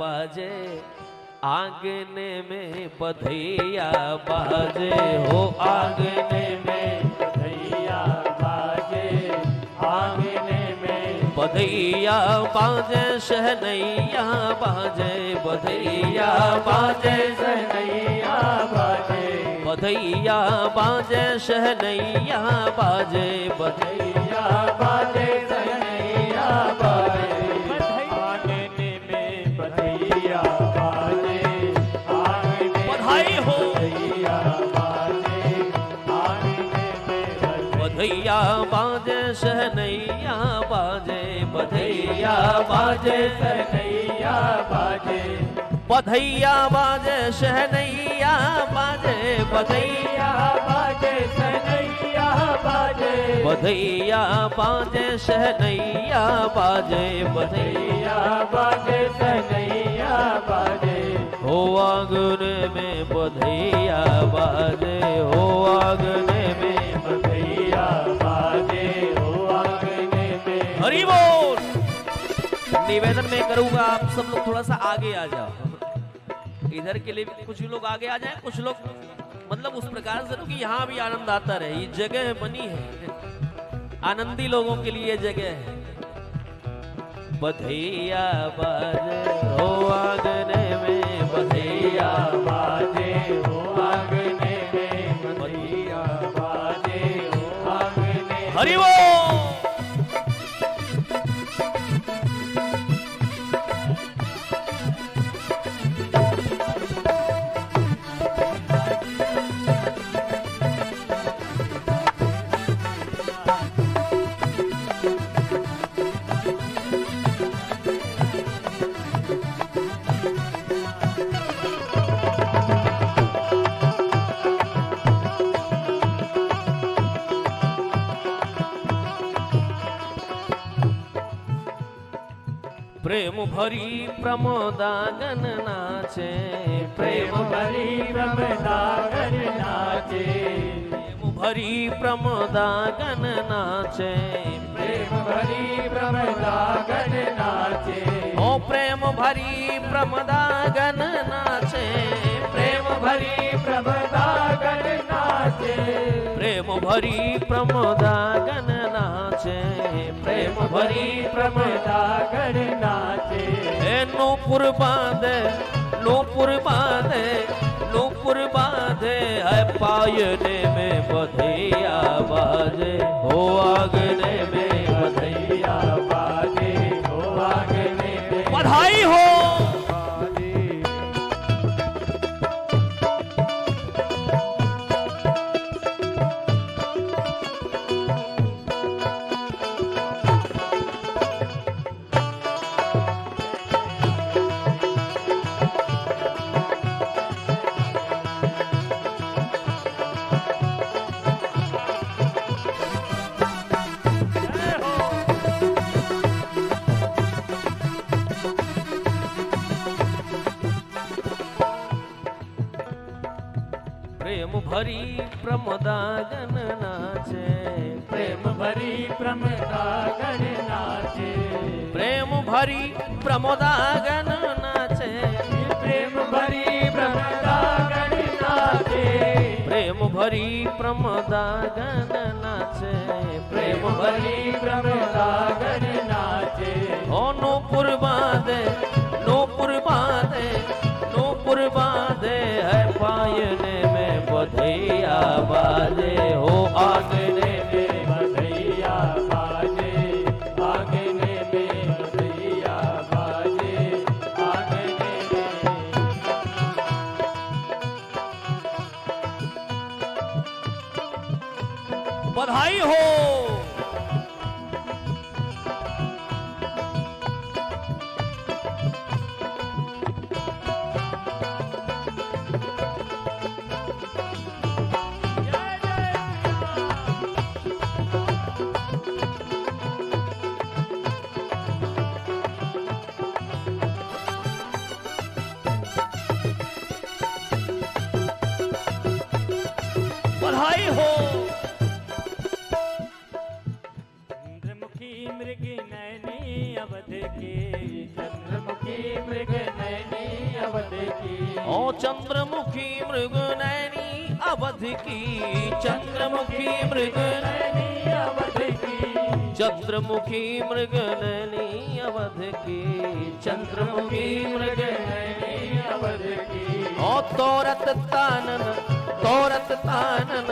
बाजे, आंगने में बधैया बाजे हो, आंगने में बधैया बाजे, आंगने में बधैया बाजे, शहनैया बाजे, बधैया बाजे, सहनैया बाजे, बधैया बाजे, शहनैया बाजे, बधैया बाजे, सहनैया बाजे, आंगने में बधैया बाजे, आंगने बधाई हो। बधैया बाजे, आंगने में बधैया बाजे, शहनैया बाजे, बधैया बाजे, सहनैया बाजे, बधैया बाजे, शहनैया बाजे, बधैया बाजे, सहनैया बाजे, बधैया बाजे, शहनैया बाजे, बधैया बाजे, सहनैया बाजे, हो आंगने में बधैया बाजे, हो आंगने में बधैया बाजे, हो आंगने में। हरि बोल। निवेदन में करूंगा आप सब लोग थोड़ा सा आगे आ जाओ, इधर के लिए भी कुछ लोग आगे आ जाए, कुछ लोग मतलब उस प्रकार से कि यहाँ भी आनंद आता रहे। ये जगह बनी है आनंदी लोगों के लिए, जगह है। बधैया बाजे हो आंगने में, बधैया बाजे, हो आंगने में, बधैया बाजे, हो आंगने। हरि बोल। प्रेम भरी प्रमोदागन नाचे, प्रेम भरी प्रमदागन नाचे, प्रेम भरी प्रमोदागन नाचे, प्रेम भरी प्रमदागन नाचे, ओ प्रेम भरी प्रमदागन नाचे, प्रेम भरी प्रमदागन नाचे, प्रेम भरी प्रमोदागन नाचे, प्रेम भरी प्रमदागन नाचे, नूपुर बांधे, नूपुर बांधे, नूपुर बांधे है पायने में बधैया बाजे हो आंगने में, बधैया बाजे, हो आंगने में। बधाई हो। प्रेम भरी प्रमदागन नाचे, प्रेम भरी प्रमदागन नाचे, प्रेम भरी प्रमोदागन नाचे, प्रेम भरी प्रमदागन नाचे, प्रेम भरी प्रमोदागन नाचे, प्रेम भरी प्रमदागन नाचे, ओ नूपुर बांधे, नूपुर बांधे, नूपुर बांधे है पायने में बधैया बाजे हो आंगने में, बधैया बाजे, आंगने में, बधैया बाजे, आंगने में। बधाई हो। बधाई हो। चंद्रमुखी मृग नैनी अवध के, चंद्रमुखी मृग नैनी अवध की, ओ चंद्रमुखी मृग नैनी अवध की, चंद्रमुखी मृग नैनी अवध की, चंद्रमुखी मृग नैनी अवध की, चंद्रमुखी मृग नैनी अवध की, ओ तोरत तानन, तोरत तानन,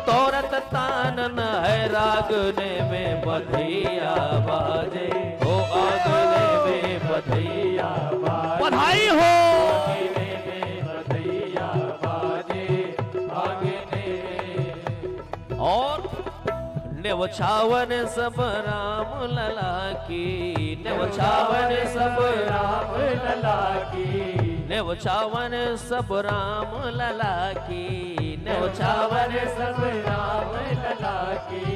तोरत तानन है रागने में बधिया बाजे, ओ आगने में बधिया बाजे, बधाई हो। आगने में बधिया बाजे, आगने में। और नेवछावन सब राम लला की, नेवछावन सब राम लला की, नेवछावन सब राम लला की, नेवछावर नेवछावन सब राम लला की,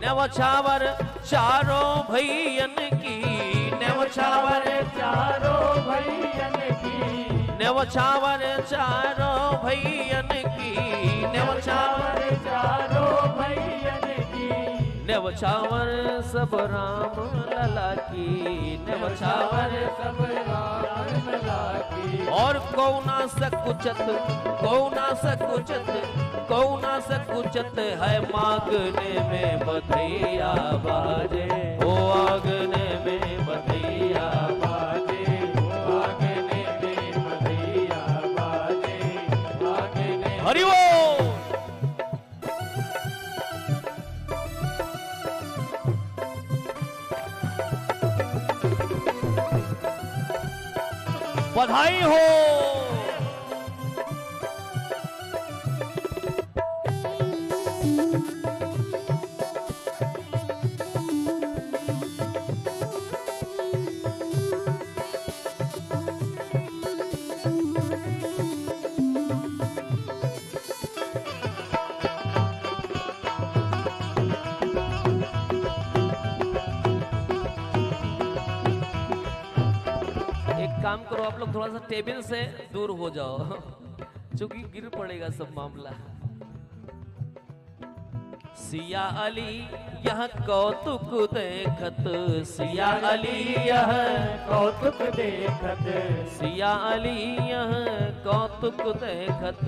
नेवछावर चारों भैयन की, नेवछावर चारों भैयन की, नेवछावर चारों भैयन की, नेवछावर चारों भैयन की, नेवछावर सब राम लला की, नेवछावर सब राम लला की, और कौना सकुचत, कौना सकुचत, कौना सकुचत है मांगने में बधैया बाजे, ओ आगने में बधैया बाजे, आगने में बधिया बाजे, आगने हरि बोल। बधाई हो। काम करो आप लोग, थोड़ा सा टेबल से दूर हो जाओ क्योंकि गिर पड़ेगा सब मामला। सिया अली यह कौतुक देखत, सिया अली यह कौतुक देखत, सिया अली यह कौतुक देखत,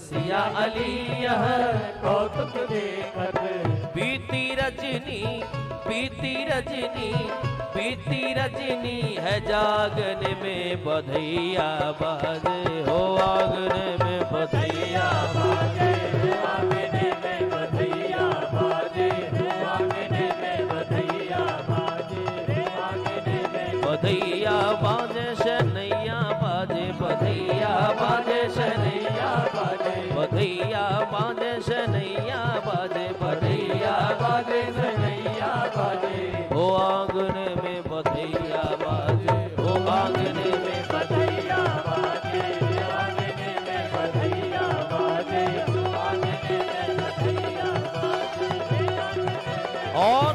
सिया अली यह कौतुक देखत, बीती रजनी, बीती रजनी, बीती रजनी है जागने में बधैया बाजे, हो आगने में बधैया बाजे, आगने में बधिया बाजे, आगने में बधिया बाजे, आगने में बधैया बाजे शनैया बाजे, बधैया बाजे शनैया बाजे, बधैया बाजे शनैया बाजे, बधैया बाजे सनैया बाजे, हो आंगने में बधैया बाजे, हो आंगने में बधिया बाजे, आगने में बधिया बाजे, आगने में बधिया बाजे, और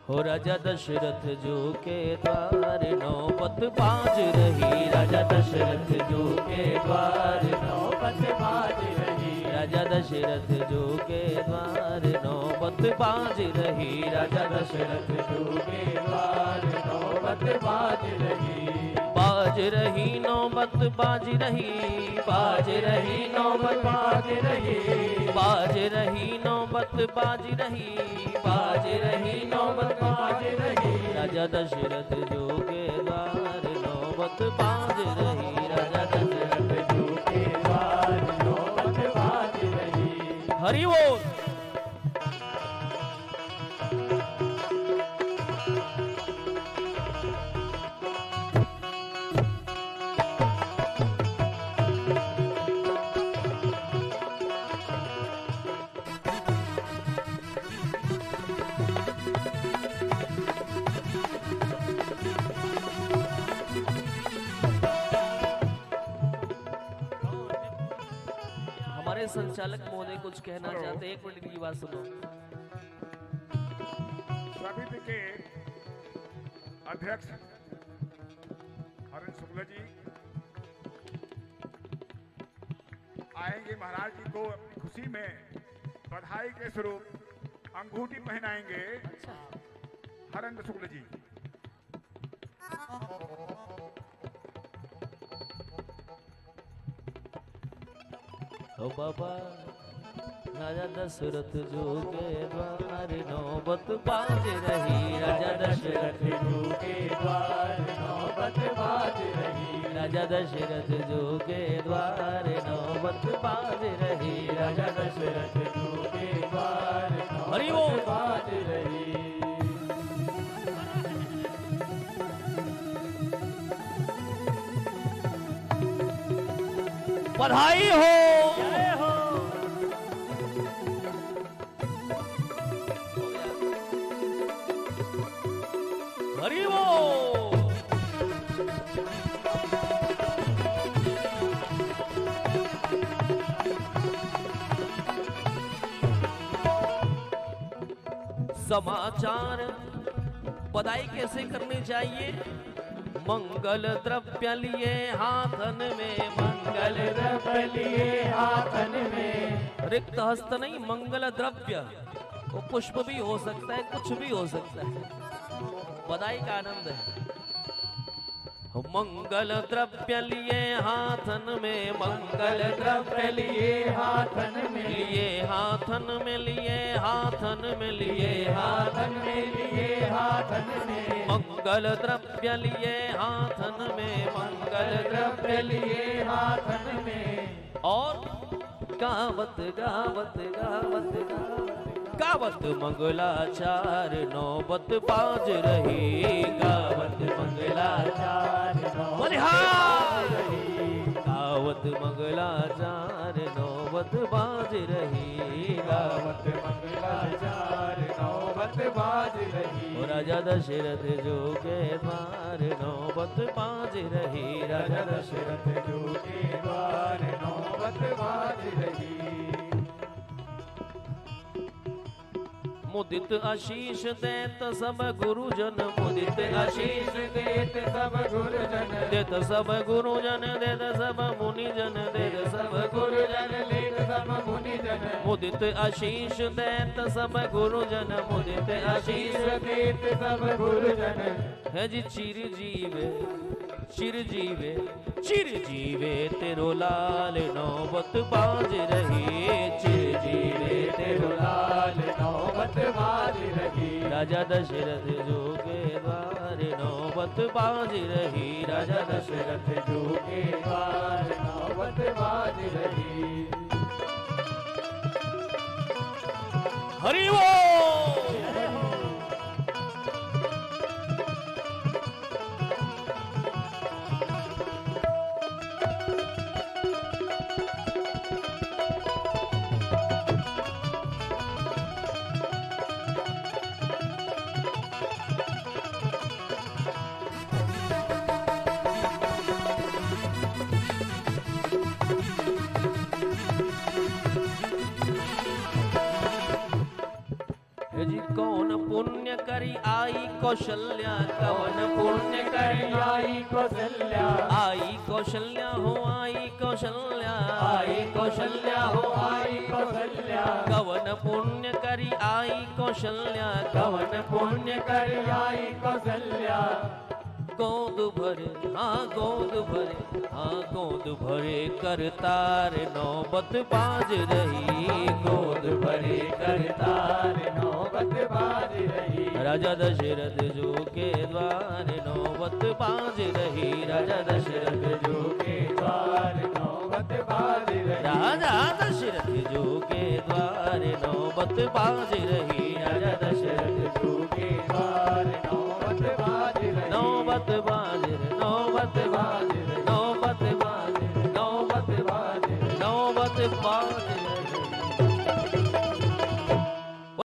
हो राजा दशरथ जो के द्वार नौबत बाज रही, राजा दशरथ जो के द्वार नौबत बाज रही, राजा दशरथ जो के द्वार नौबत बाज रही, राजा दशरथ जो के द्वार नौबत बाज रही, बाज रही नौबत बाज रही, बाज रही नौबत बाज रही, बाज रही नौबत बाज रही, बाज रही नौबत बाज रही, राजा दशरथ जो के द्वार नौबत बाज रही, राजा दशरथ जो के द्वार नौबत बाज रही। हरि बोल। हमारे संचालक महोदय कुछ कहना चाहते हैं, 1 मिनट की बात सुनो। समिति के अध्यक्ष हरेंद्र शुक्ला जी आएंगे, महाराज जी को अपनी खुशी में बधाई के स्वरूप अंगूठी पहनाएंगे। हरेंद्र शुक्ला जी ओ बाबा राजा दशरथ जो के द्वार नौबत बाज रही, राजा दशरथ जो के द्वार नौबत बाज रही, राजा दशरथ जो के द्वार नौबत बाज रही, राजा दशरथ जो के द्वार हरि बोल। नौबत बाज रही। बधाई हो, जय हो। हरि बोल। समाचार बधाई कैसे करनी चाहिए? मंगल द्रव्य लिए हाथन में, मंगल द्रव्य लिए हाथन में, रिक्त हस्त नहीं, मंगल द्रव्य। वो पुष्प भी हो सकता है, कुछ भी हो सकता है, बधाई का आनंद है। मंगल द्रव्य लिए हाथन में, मंगल द्रव्य लिए हाथन में, लिए हाथन में, लिए हाथन में, लिए हाथन में, लिए हाथन में, मंगल द्रव्य लिए हाथन में, मंगल द्रव्य लिए हाथन में। और गावत गावत गावत गावत मंगलाचार नौबत बाज रही, गावत मंगलाचार बलिहार रही, गावत मंगलाचार नौबत बाज रही, गावत मंगलाचार नौबत बाज रही। ओ राजा दशरथ जो के द्वार नौबत बाज रही, राजा दशरथ जो के द्वार नौबत बाज रही। मुदित आशीष देत सब गुरुजन, मुदित आशीष देत सब गुरुजन, देत सब गुरुजन, देत सब मुनिजन, देत सब गुरुजन, देत सब मुनिजन, मुदित आशीष देत सब गुरुजन, मुदित आशीष देत सब गुरुजन। है जी चिर जीवे, चिर जीवे, चिर जीवे तेरो लाल नौबत बाज रही, चिर जीवे तेरो लाल नौबत बाज रही। राजा दशरथ जो के द्वार नौबत बाज रही, राजा दशरथ जो के द्वार नौबत बाज रही। हरि बोल। जी कौन पुण्य करी आई कौशल्या, कौन पुण्य करी आई कौशल्या, आई कौशल्या हो आई कौशल्या, आई कौशल्या हो आई कौशल्या, कवन पुण्य करी आई कौशल्या, कवन पुण्य करी आई कौशल्या। गोद भरे हाँ गोद भरे, हाँ गोद भरे करतार नौबत बाज रही, गोद भरे करतार नौबत बाज रही। राजा दशरथ जो के द्वार नौबत बाज रही, राजा दशरथ जो के द्वार नौबत बाज रही। राजा दशरथ जो के द्वार नौबत बाज रही, राजा दशरथ जो के द्वार नौबत बाज रही। नौबत बाज नौबत बाज नौबत बाज नौबत बाज नौबत बाज